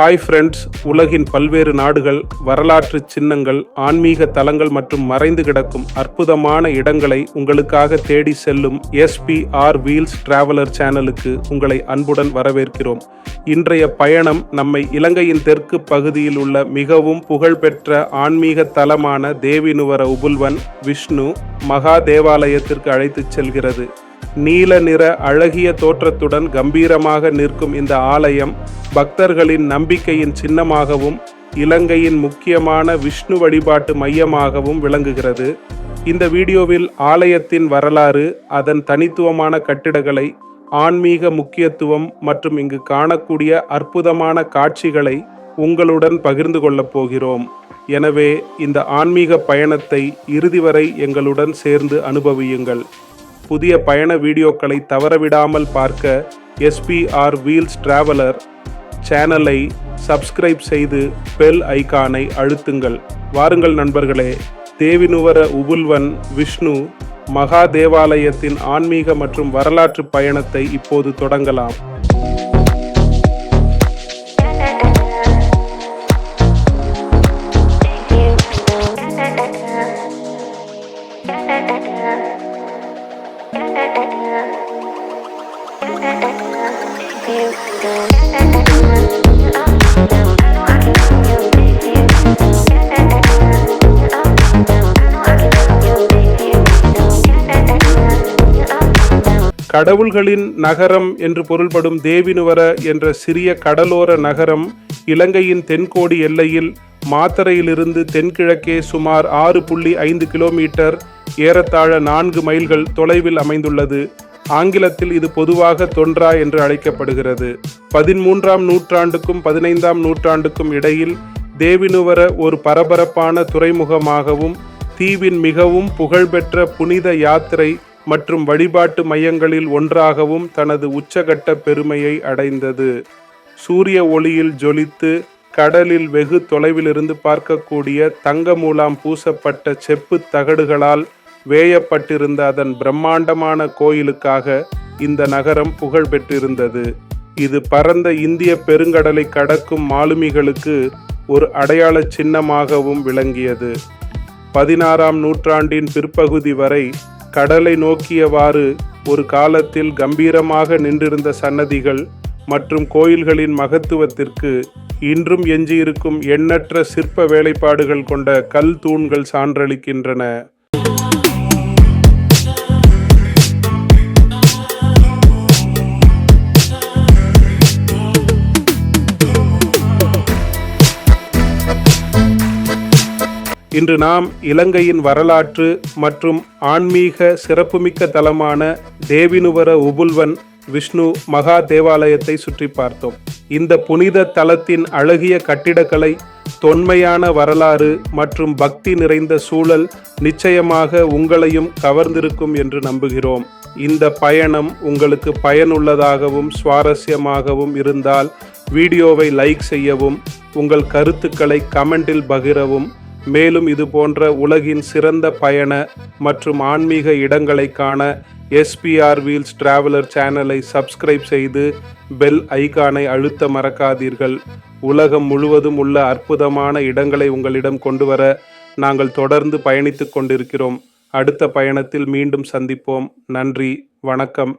Hi friends, உலகின் பல்வேறு நாடுகள், வரலாற்று சின்னங்கள், ஆன்மீக தலங்கள் மற்றும் மறைந்து கிடக்கும் அற்புதமான இடங்களை உங்களுக்காக தேடி செல்லும் எஸ்பிஆர் வீல்ஸ் டிராவலர் சேனலுக்கு உங்களை அன்புடன் வரவேற்கிறோம். இன்றைய பயணம் நம்மை இலங்கையின் தெற்கு பகுதியில் உள்ள மிகவும் புகழ்பெற்ற ஆன்மீக தலமான தேவினுவர உபுல்வன் விஷ்ணு மகா தேவாலயத்திற்கு அழைத்துச் செல்கிறது. நீல நிற அழகிய தோற்றத்துடன் கம்பீரமாக நிற்கும் இந்த ஆலயம் பக்தர்களின் நம்பிக்கையின் சின்னமாகவும் இலங்கையின் முக்கியமான விஷ்ணு வழிபாட்டு மையமாகவும் விளங்குகிறது. இந்த வீடியோவில் ஆலயத்தின் வரலாறு, அதன் தனித்துவமான கட்டிடக்கலை, ஆன்மீக முக்கியத்துவம் மற்றும் இங்கு காணக்கூடிய அற்புதமான காட்சிகளை உங்களுடன் பகிர்ந்து கொள்ளப் போகிறோம். எனவே இந்த ஆன்மீக பயணத்தை இறுதி வரை எங்களுடன் சேர்ந்து அனுபவியுங்கள். புதிய பயண வீடியோக்களை தவறவிடாமல் பார்க்க எஸ்பிஆர் வீல்ஸ் டிராவலர் சேனலை சப்ஸ்கிரைப் செய்து பெல் ஐகானை அழுத்துங்கள். வாருங்கள் நண்பர்களே, தேவினுவர உபுல்வன் விஷ்ணு மகா தேவாலயத்தின் ஆன்மீக மற்றும் வரலாற்று பயணத்தை இப்போது தொடங்கலாம். கடவுள்களின் நகரம் என்று பொருள்படும் தேவினுவர என்ற சிறிய கடலோர நகரம் இலங்கையின் தென்கோடி எல்லையில் மாத்தறையிலிருந்து தென்கிழக்கே சுமார் 6.5 கிலோமீட்டர், ஏறத்தாழ 4 மைல்கள் தொலைவில் அமைந்துள்ளது. ஆங்கிலத்தில் இது பொதுவாக தொன்றா என்று அழைக்கப்படுகிறது. 13ஆம் நூற்றாண்டுக்கும் 15ஆம் நூற்றாண்டுக்கும் இடையில் தேவினுவர ஒரு பரபரப்பான துறைமுகமாகவும் தீவின் மிகவும் புகழ்பெற்ற புனித யாத்திரை மற்றும் வழிபாட்டு மையங்களில் ஒன்றாகவும் தனது உச்சகட்ட பெருமையை அடைந்தது. சூரிய ஒளியில் ஜொலித்து கடலில் வெகு தொலைவிலிருந்து பார்க்கக்கூடிய தங்க மூலம் பூசப்பட்ட செப்பு தகடுகளால் வேயப்பட்டிருந்த அதன் பிரம்மாண்டமான கோயிலுக்காக இந்த நகரம் புகழ் பெற்றிருந்தது. இது பரந்த இந்திய பெருங்கடலை கடக்கும் மாலுமிகளுக்கு ஒரு அடையாள சின்னமாகவும் விளங்கியது. 16ஆம் நூற்றாண்டின் பிற்பகுதி வரை கடலை நோக்கியவாறு ஒரு காலத்தில் கம்பீரமாக நின்றிருந்த சன்னதிகள் மற்றும் கோயில்களின் மகத்துவத்திற்கு இன்றும் எஞ்சியிருக்கும் எண்ணற்ற சிற்ப வேலைப்பாடுகள் கொண்ட கல் தூண்கள் சான்றளிக்கின்றன. இன்று நாம் இலங்கையின் வரலாற்று மற்றும் ஆன்மீக சிறப்புமிக்க தலமான தேவினுவர உபுல்வன் விஷ்ணு மகா தேவாலயத்தை சுற்றி பார்த்தோம். இந்த புனித தலத்தின் அழகிய கட்டிடக்கலை, தொன்மையான வரலாறு மற்றும் பக்தி நிறைந்த சூழல் நிச்சயமாக உங்களையும் கவர்ந்திருக்கும் என்று நம்புகிறோம். இந்த பயணம் உங்களுக்கு பயனுள்ளதாகவும் சுவாரஸ்யமாகவும் இருந்தால் வீடியோவை லைக் செய்யவும், உங்கள் கருத்துக்களை கமெண்டில் பகிரவும், மேலும் இது போன்ற உலகின் சிறந்த பயண மற்றும் ஆன்மீக இடங்களை காண எஸ்பிஆர் வீல்ஸ் டிராவலர் சேனலை சப்ஸ்கிரைப் செய்து பெல் ஐகானை அழுத்த மறக்காதீர்கள். உலகம் முழுவதும் உள்ள அற்புதமான இடங்களை உங்களிடம் கொண்டு வர நாங்கள் தொடர்ந்து பயணித்து கொண்டிருக்கிறோம். அடுத்த பயணத்தில் மீண்டும் சந்திப்போம். நன்றி, வணக்கம்.